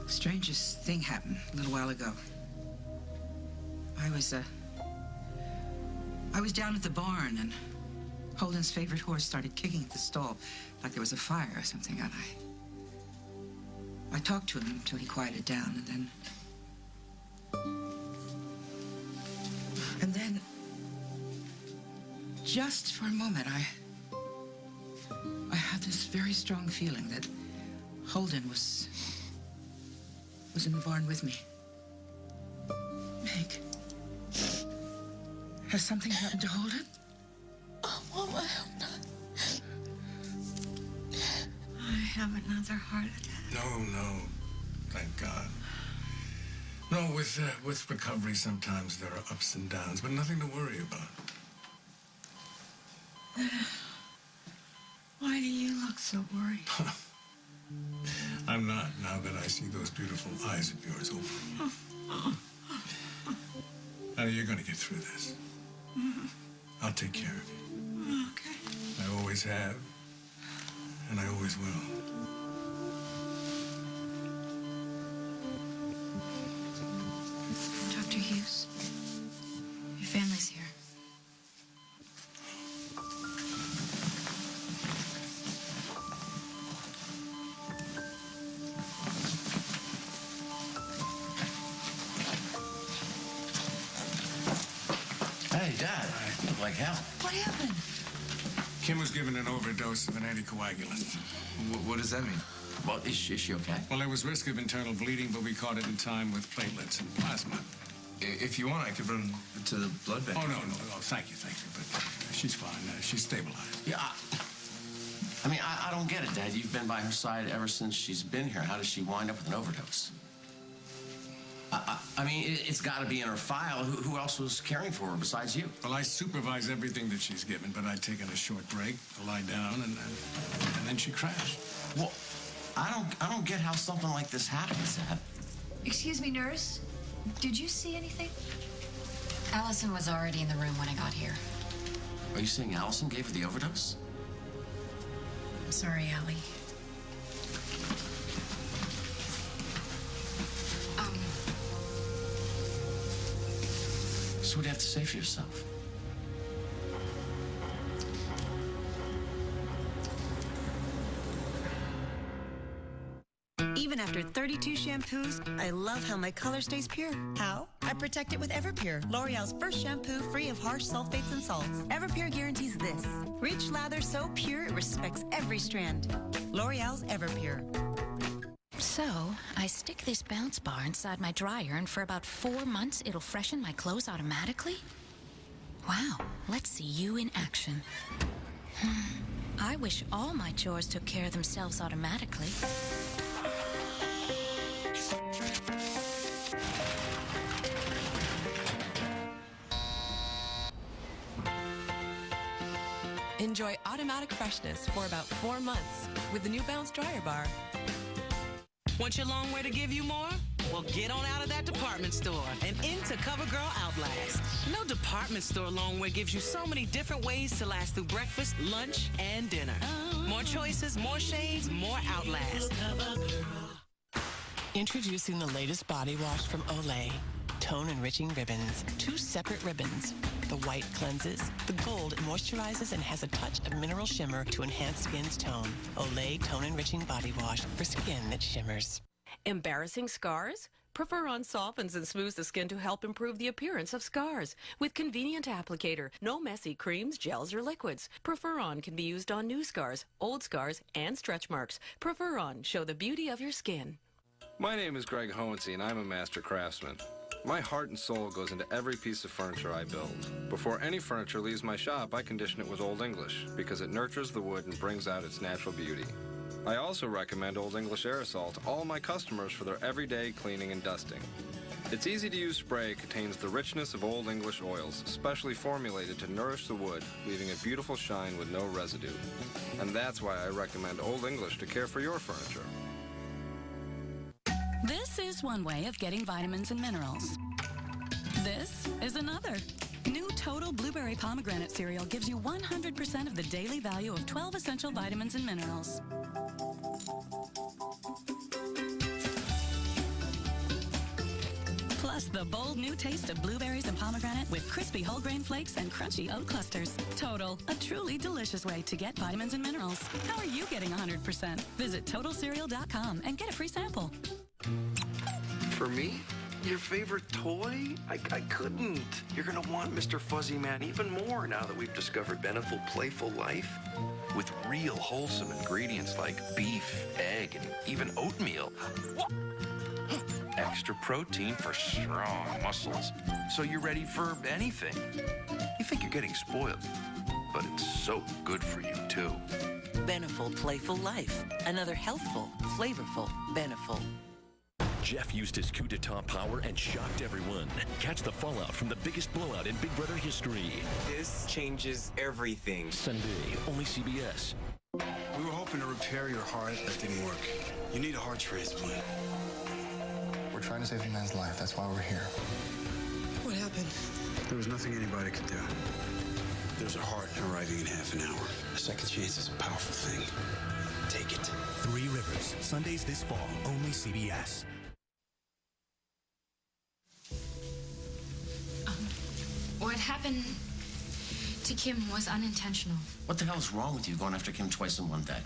Strangest thing happened a little while ago. I was down at the barn, and Holden's favorite horse started kicking at the stall like there was a fire or something, and I talked to him until he quieted down, and then just for a moment, I had this very strong feeling that Holden was in the barn with me. Meg, has something happened to Holden? Oh, Mama, I hope not. I have another heart attack. No. Thank God. No, with recovery, sometimes there are ups and downs, but nothing to worry about. Why do you look so worried? I'm not, now that I see those beautiful eyes of yours opening. Now, you're going to get through this. I'll take care of you. Okay. I always have, and I always will. Dr. Hughes, your family's here. Hey, Dad. You look like hell. What happened? Kim was given an overdose of an anticoagulant. What does that mean? Well, is she okay? Well, there was risk of internal bleeding, but we caught it in time with platelets and plasma. If you want, I could run to the blood bank. Oh, no. Thank you. But she's fine. She's stabilized. Yeah, I mean, I don't get it, Dad. You've been by her side ever since she's been here. How does she wind up with an overdose? I mean, it's got to be in her file. Who else was caring for her besides you? Well, I supervise everything that she's given, but I'd taken a short break to lie down, and then she crashed. Well, I don't get how something like this happens, Dad. Excuse me, nurse. Did you see anything? Allison was already in the room when I got here. Are you saying Allison gave her the overdose? I'm sorry, Allie. So what do you have to say for yourself? Even after 32 shampoos, I love how my color stays pure. How? I protect it with Everpure, L'Oreal's first shampoo free of harsh sulfates and salts. Everpure guarantees this. Rich lather so pure it respects every strand. L'Oreal's Everpure. So, I stick this bounce bar inside my dryer, and for about 4 months, it'll freshen my clothes automatically? Wow, let's see you in action. I wish all my chores took care of themselves automatically. automatic freshness for about 4 months with the new Bounce Dryer Bar. Want your long way to give you more? Well, get on out of that department store and into CoverGirl Outlast. No department store long wear gives you so many different ways to last through breakfast, lunch, and dinner. More choices, more shades, more Outlast. Introducing the latest body wash from Olay. Tone Enriching Ribbons. 2 separate ribbons. The white cleanses, the gold moisturizes and has a touch of mineral shimmer to enhance skin's tone. Olay Tone Enriching Body Wash for skin that shimmers. Embarrassing scars? Preferon softens and smooths the skin to help improve the appearance of scars. With convenient applicator, no messy creams, gels, or liquids. Preferon can be used on new scars, old scars, and stretch marks. Preferon, show the beauty of your skin. My name is Greg Hohensee, and I'm a master craftsman. My heart and soul goes into every piece of furniture I build. Before any furniture leaves my shop, I condition it with Old English because it nurtures the wood and brings out its natural beauty. I also recommend Old English aerosol to all my customers for their everyday cleaning and dusting. Its easy-to-use spray contains the richness of Old English oils, specially formulated to nourish the wood, leaving a beautiful shine with no residue. And that's why I recommend Old English to care for your furniture. This is one way of getting vitamins and minerals. This is another. New Total Blueberry Pomegranate cereal gives you 100% of the daily value of 12 essential vitamins and minerals. Plus the bold new taste of blueberries and pomegranate with crispy whole grain flakes and crunchy oat clusters. Total, a truly delicious way to get vitamins and minerals. How are you getting 100%? Visit TotalCereal.com and get a free sample. For me? Your favorite toy? I couldn't. You're gonna want Mr. Fuzzy Man even more now that we've discovered Beneful Playful Life. With real wholesome ingredients like beef, egg, and even oatmeal. Extra protein for strong muscles. So you're ready for anything. You think you're getting spoiled, but it's so good for you, too. Beneful Playful Life. Another healthful, flavorful Beneful. Jeff used his coup d'etat power and shocked everyone. Catch the fallout from the biggest blowout in Big Brother history. This changes everything. Sunday, only CBS. We were hoping to repair your heart. That didn't work. You need a heart transplant. We're trying to save a man's life. That's why we're here. What happened? There was nothing anybody could do. There's a heart arriving in half an hour. A second chance is a powerful thing. Take it. 3 Rivers, Sundays this fall, only CBS. What happened to Kim was unintentional. What the hell is wrong with you going after Kim twice in one day?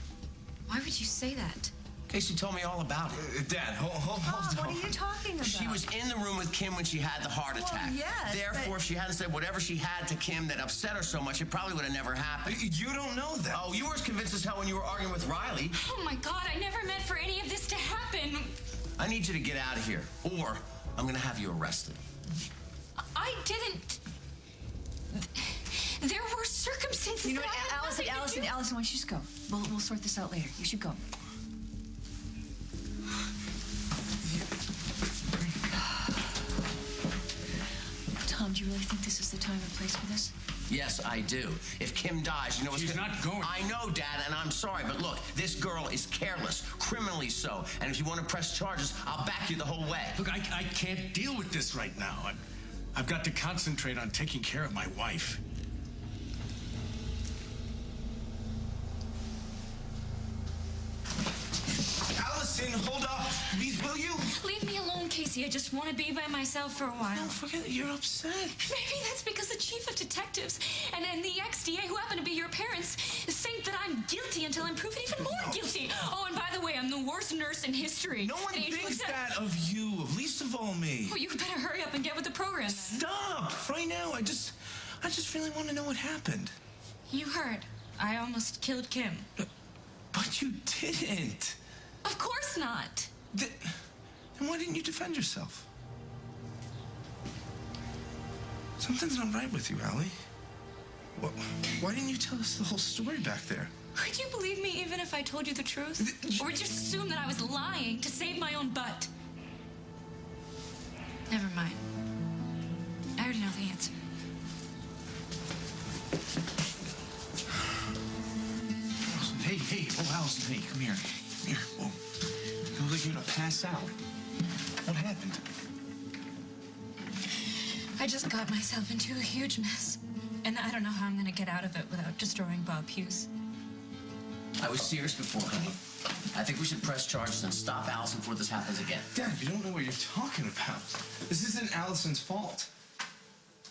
Why would you say that? Casey told me all about it. Dad, hold What are you talking about? She was in the room with Kim when she had the heart attack. Yes, Therefore, if she hadn't said whatever she had to Kim that upset her so much, it probably would have never happened. You don't know that. Oh, you were as convinced as hell when you were arguing with Riley. Oh my God, I never meant for any of this to happen. I need you to get out of here, or I'm gonna have you arrested. I didn't. There were circumstances. You know what, Allison, why don't you just go? We'll sort this out later. You should go. Tom, do you really think this is the time and place for this? Yes, I do. If Kim dies, you know what's She's not going. I know, Dad, and I'm sorry, but look, this girl is careless, criminally so. And if you want to press charges, I'll back you the whole way. Look, I can't deal with this right now. I've got to concentrate on taking care of my wife. Allison, hold up. Please, will you? Leave me alone, Casey. I just want to be by myself for a while. No, forget it. You're upset. Maybe that's because the chief of detectives and the ex-DA, who happen to be your parents, think that I'm guilty until I'm proven even more guilty. Oh, and by the way, I'm the worst nurse in history. No one thinks that of you, least of all me. Well, you better hurry up and get with the program, then. Stop! Right now, I just really want to know what happened. You heard. I almost killed Kim. But you didn't. Of course not. Then why didn't you defend yourself? Something's not right with you, Allie. Why didn't you tell us the whole story back there? Would you believe me even if I told you the truth? Or would you just assume that I was lying to save my own butt? Never mind. I already know the answer. Hey, oh, Allison, hey, come here. Here, whoa. You look like you're gonna pass out. What happened? I just got myself into a huge mess. And I don't know how I'm gonna get out of it without destroying Bob Hughes. I was serious before, honey. I think we should press charges and stop Allison before this happens again. Dad, you don't know what you're talking about. This isn't Allison's fault.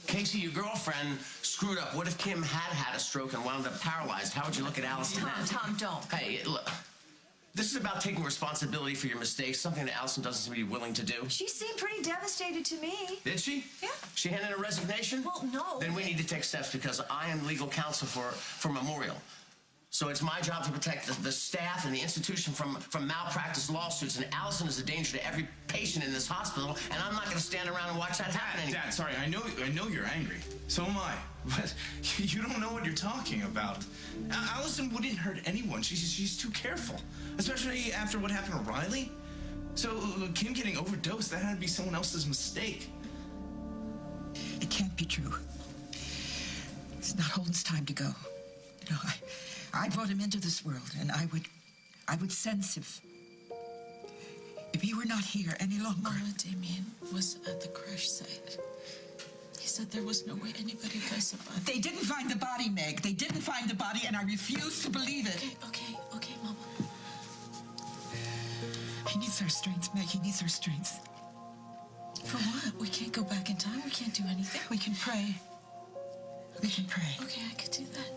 Casey, your girlfriend screwed up. What if Kim had a stroke and wound up paralyzed? How would you look at Allison then? Tom, don't. Hey, look. This is about taking responsibility for your mistakes, something that Allison doesn't seem to be willing to do. She seemed pretty devastated to me. Did she? Yeah. She handed in a resignation? Well, no. Then we need to take steps because I am legal counsel for Memorial. So it's my job to protect the staff and the institution from malpractice lawsuits, and Allison is a danger to every patient in this hospital, and I'm not going to stand around and watch that happen anymore. Dad, sorry, I know you're angry. So am I. But you don't know what you're talking about. Allison wouldn't hurt anyone. She's too careful, especially after what happened to Riley. So Kim getting overdosed, that had to be someone else's mistake. It can't be true. It's not Holden's time to go. You know, I brought him into this world, and I would sense if he were not here any longer. Mama, Damien was at the crash site. He said there was no way anybody could survive. They didn't find the body, Meg. They didn't find the body, and I refuse to believe it. Okay, Mama. He needs our strength, Meg. He needs our strength. For what? We can't go back in time. We can't do anything. We can pray. We can pray. Okay, I could do that.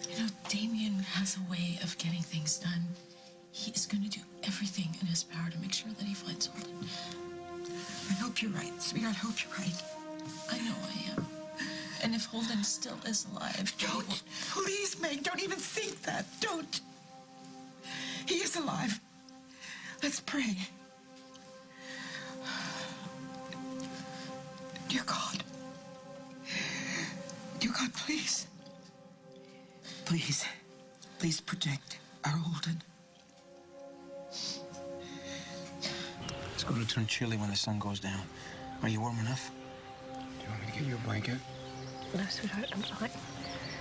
You know, Damien has a way of getting things done. He is going to do everything in his power to make sure that he finds Holden. I hope you're right, sweetheart. I hope you're right. I know I am. And if Holden still is alive... Don't. Please, Meg, don't even think that. Don't. He is alive. Let's pray. Dear God. Dear God, please. Please protect our Holden. It's going to turn chilly when the sun goes down. Are you warm enough? Do you want me to get you a blanket? No, sweetheart, I'm fine.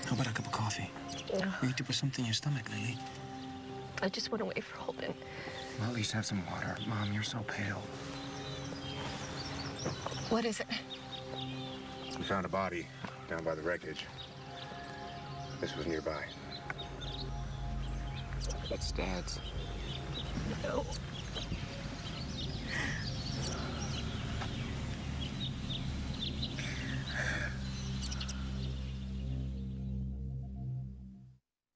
How about a cup of coffee? No. You need to put something in your stomach, Lily. I just want to wait for Holden. Well, at least have some water. Mom, you're so pale. What is it? We found a body down by the wreckage. This was nearby. That's Dad's. No.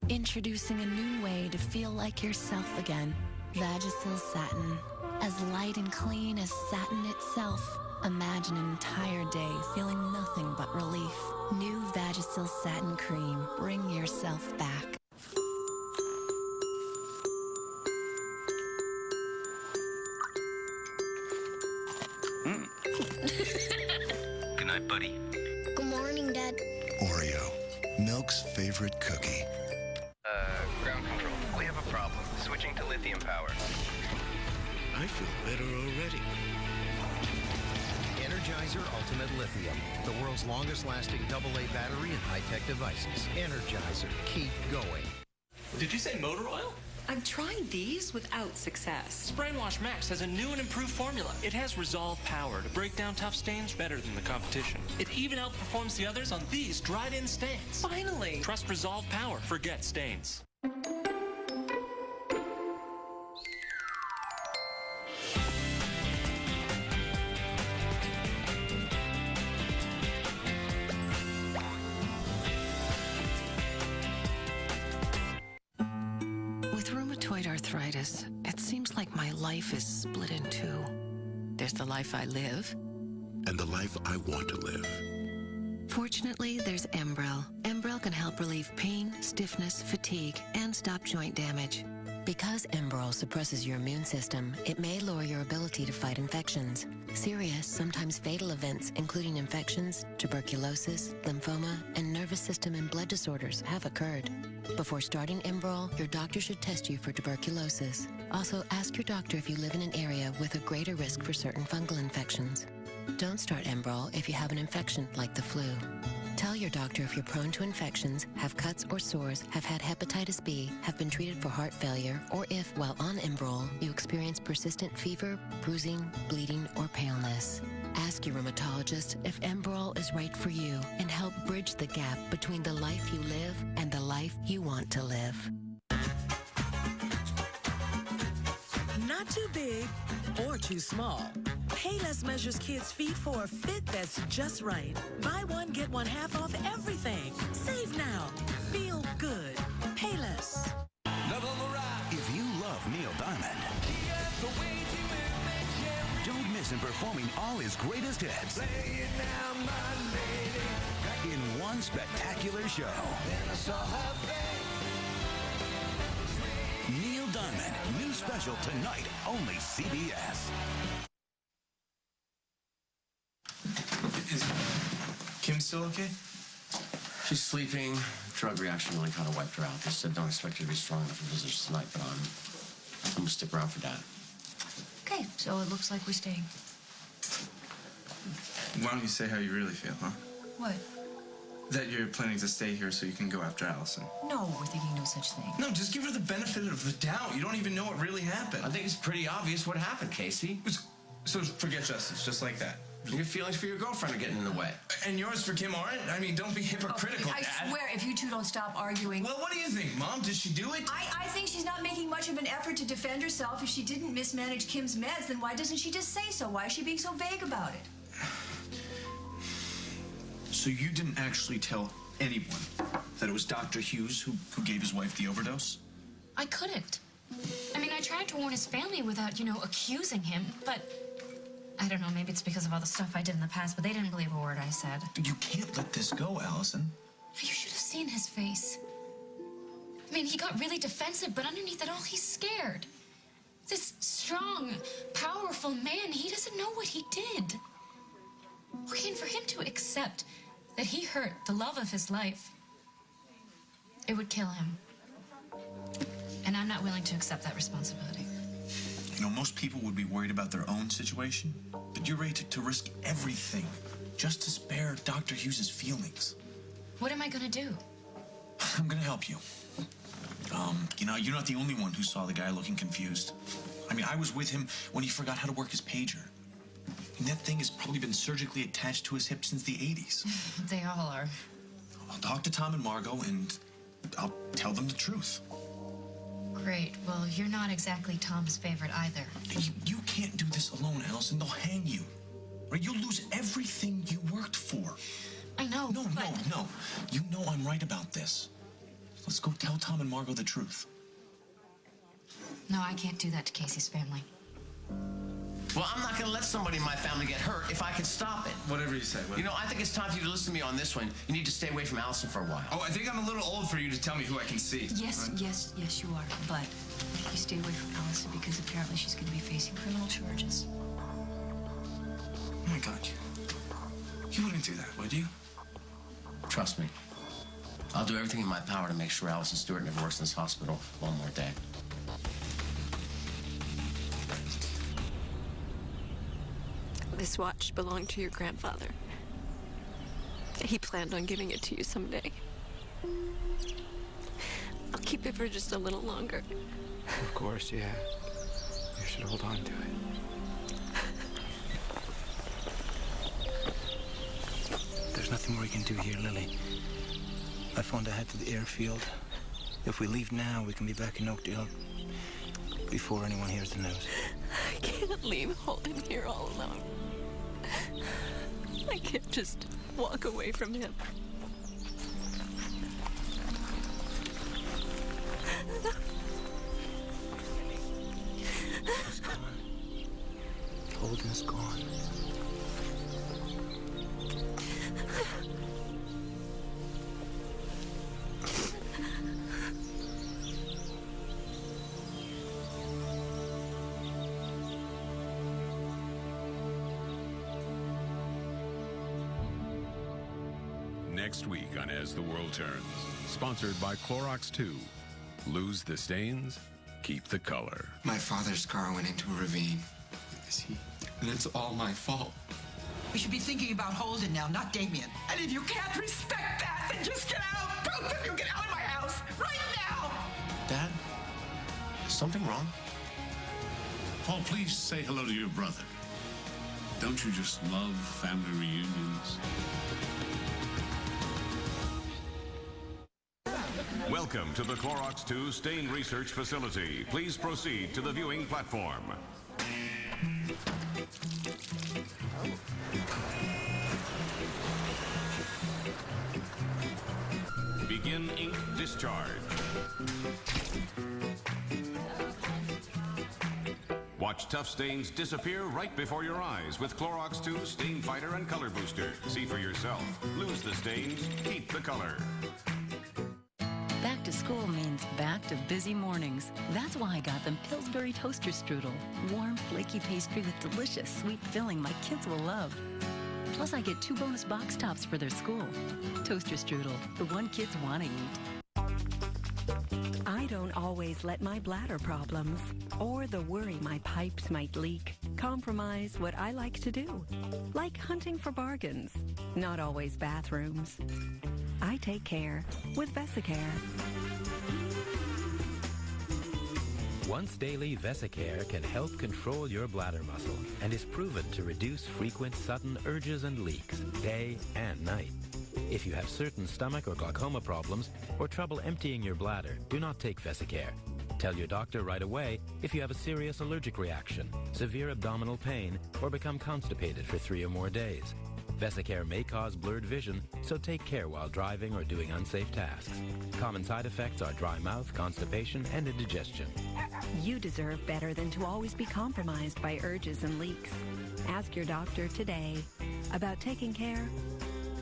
Introducing a new way to feel like yourself again. Vagisil Satin. As light and clean as satin itself. Imagine an entire day feeling nothing but relief. New Vagisil Satin Cream. Bring yourself back. Good night, buddy. Good morning, Dad. Oreo, Milk's favorite cookie. Ground control. We have a problem. Switching to lithium power. I feel better already. Energizer Ultimate Lithium, the world's longest-lasting AA battery and high-tech devices. Energizer, keep going. Did you say motor oil? I've tried these without success. Brainwash Max has a new and improved formula. It has Resolve power to break down tough stains better than the competition. It even outperforms the others on these dried-in stains. Finally! Trust Resolve power. Forget stains. Arthritis. It seems like my life is split in two. There's the life I live. And the life I want to live. Fortunately, there's Embrel. Embrel can help relieve pain, stiffness, fatigue, and stop joint damage. Because Embrel suppresses your immune system, it may lower your ability to fight infections. Serious, sometimes fatal events, including infections, tuberculosis, lymphoma, and nervous system and blood disorders have occurred. Before starting Embrel, your doctor should test you for tuberculosis. Also, ask your doctor if you live in an area with a greater risk for certain fungal infections. Don't start Embrel if you have an infection like the flu. Tell your doctor if you're prone to infections, have cuts or sores, have had hepatitis B, have been treated for heart failure, or if, while on Enbrel, you experience persistent fever, bruising, bleeding, or paleness. Ask your rheumatologist if Enbrel is right for you and help bridge the gap between the life you live and the life you want to live. Not too big or too small. Payless measures kids' feet for a fit that's just right. Buy one, get one half off everything. Save now. Feel good. Payless. If you love Neil Diamond, don't miss him performing all his greatest hits in one spectacular show. Neil Diamond, new special tonight, only CBS. Is Kim still okay? She's sleeping. Drug reaction really kind of wiped her out. They said don't expect her to be strong enough for visitors tonight, but I'm going to stick around for Dad. Okay, so it looks like we're staying. Why don't you say how you really feel, huh? What? That you're planning to stay here so you can go after Allison. No, we're thinking no such thing. No, just give her the benefit of the doubt. You don't even know what really happened. I think it's pretty obvious what happened, Casey. So forget justice, just like that. Your feelings for your girlfriend are getting in the way. And yours for Kim aren't? I mean, don't be hypocritical, I Dad. swear, if you two don't stop arguing... Well, what do you think, Mom? Did she do it? I think she's not making much of an effort to defend herself. If she didn't mismanage Kim's meds, then why doesn't she just say so? Why is she being so vague about it? So you didn't actually tell anyone that it was Dr. Hughes who gave his wife the overdose? I couldn't. I mean, I tried to warn his family without, accusing him, but... I don't know, maybe it's because of all the stuff I did in the past, but they didn't believe a word I said. You can't let this go, Allison. You should have seen his face. I mean, he got really defensive, but underneath it all, he's scared. This strong, powerful man, he doesn't know what he did. Okay, and for him to accept that he hurt the love of his life, it would kill him. And I'm not willing to accept that responsibility. You know, most people would be worried about their own situation, but you're ready to risk everything just to spare Dr. Hughes's feelings. What am I gonna do? I'm gonna help you. You're not the only one who saw the guy looking confused. I mean, I was with him when he forgot how to work his pager. And that thing has probably been surgically attached to his hip since the 80s. They all are. I'll talk to Tom and Margot, and I'll tell them the truth. Great. Well, you're not exactly Tom's favorite either. You can't do this alone, Allison. They'll hang you. Right? You'll lose everything you worked for. I know, No. You know I'm right about this. Let's go tell Tom and Margot the truth. No, I can't do that to Casey's family. Well, I'm not going to let somebody in my family get hurt if I can stop it. Whatever you say. I think it's time for you to listen to me on this one. You need to stay away from Allison for a while. Oh, I think I'm a little old for you to tell me who I can see. Yes, you are. But you stay away from Allison because apparently she's going to be facing criminal charges. Oh, my God. You wouldn't do that, would you? Trust me. I'll do everything in my power to make sure Allison Stewart never works in this hospital one more day. This watch belonged to your grandfather. He planned on giving it to you someday. I'll keep it for just a little longer. Of course, yeah. You should hold on to it. There's nothing more we can do here, Lily. I phoned ahead to the airfield. If we leave now, we can be back in Oakdale before anyone hears the news. I can't leave Holden here all alone. I can't just walk away from him. He's gone. Holden's gone. Next week on As the World Turns, sponsored by Clorox 2. Lose the stains, keep the color. My father's car went into a ravine. And it's all my fault. We should be thinking about Holden now, not Damien. And if you can't respect that, then just get out. Both of you get out of my house right now. Dad, is something wrong? Paul, please say hello to your brother. Don't you just love family reunions? Welcome to the Clorox 2 Stain Research Facility. Please proceed to the viewing platform. Begin ink discharge. Watch tough stains disappear right before your eyes with Clorox 2 Stain Fighter and Color Booster. See for yourself. Lose the stains, keep the color. Back to school means back to busy mornings. That's why I got them Pillsbury Toaster Strudel. Warm, flaky pastry with delicious, sweet filling my kids will love. Plus, I get 2 bonus box tops for their school. Toaster Strudel, the one kids want to eat. I don't always let my bladder problems or the worry my pipes might leak compromise what I like to do, like hunting for bargains, not always bathrooms. I take care with Vesicare. Once daily Vesicare can help control your bladder muscle and is proven to reduce frequent sudden urges and leaks day and night. If you have certain stomach or glaucoma problems or trouble emptying your bladder, do not take Vesicare. Tell your doctor right away if you have a serious allergic reaction, severe abdominal pain, or become constipated for 3 or more days. Vesicare may cause blurred vision, so take care while driving or doing unsafe tasks. Common side effects are dry mouth, constipation, and indigestion. You deserve better than to always be compromised by urges and leaks. Ask your doctor today about taking care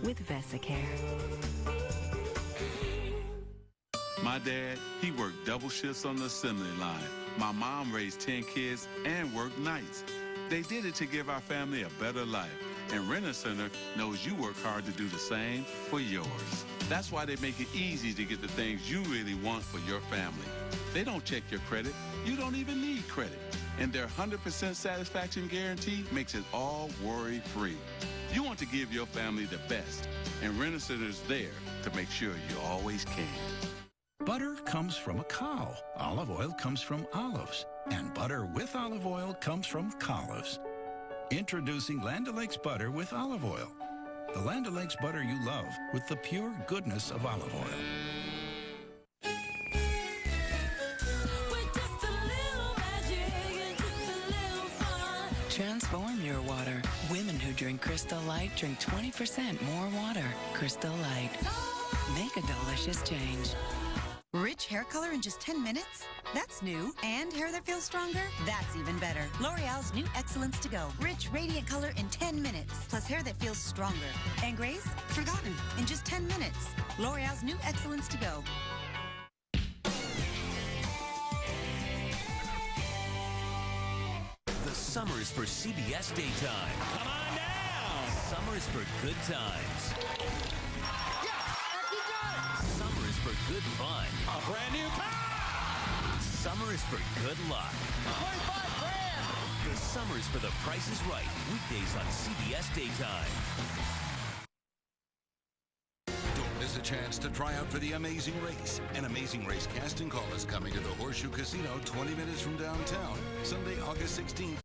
with Vesicare. My dad, he worked double shifts on the assembly line. My mom raised 10 kids and worked nights. They did it to give our family a better life. And Rent-A-Center knows you work hard to do the same for yours. That's why they make it easy to get the things you really want for your family. They don't check your credit. You don't even need credit. And their 100% satisfaction guarantee makes it all worry-free. You want to give your family the best, and Rent-A-Center's there to make sure you always can. Butter comes from a cow. Olive oil comes from olives. And butter with olive oil comes from Olives. Introducing Land O'Lakes butter with olive oil. The Land O'Lakes butter you love with the pure goodness of olive oil. Transform your water. Women who drink Crystal Light drink 20% more water. Crystal Light. Make a delicious change. Rich hair color in just 10 minutes? That's new. And hair that feels stronger? That's even better. L'Oreal's new Excellence to Go. Rich, radiant color in 10 minutes. Plus hair that feels stronger. And grays? Forgotten. In just 10 minutes. L'Oreal's new Excellence to Go. The summer is for CBS Daytime. Come on down! Summer is for good times. Summer is for good fun. A brand new car! Summer is for good luck. 25 grand! The summer is for The Price is Right. Weekdays on CBS Daytime. Don't miss a chance to try out for the Amazing Race. An Amazing Race casting call is coming to the Horseshoe Casino 20 minutes from downtown, Sunday, August 16th.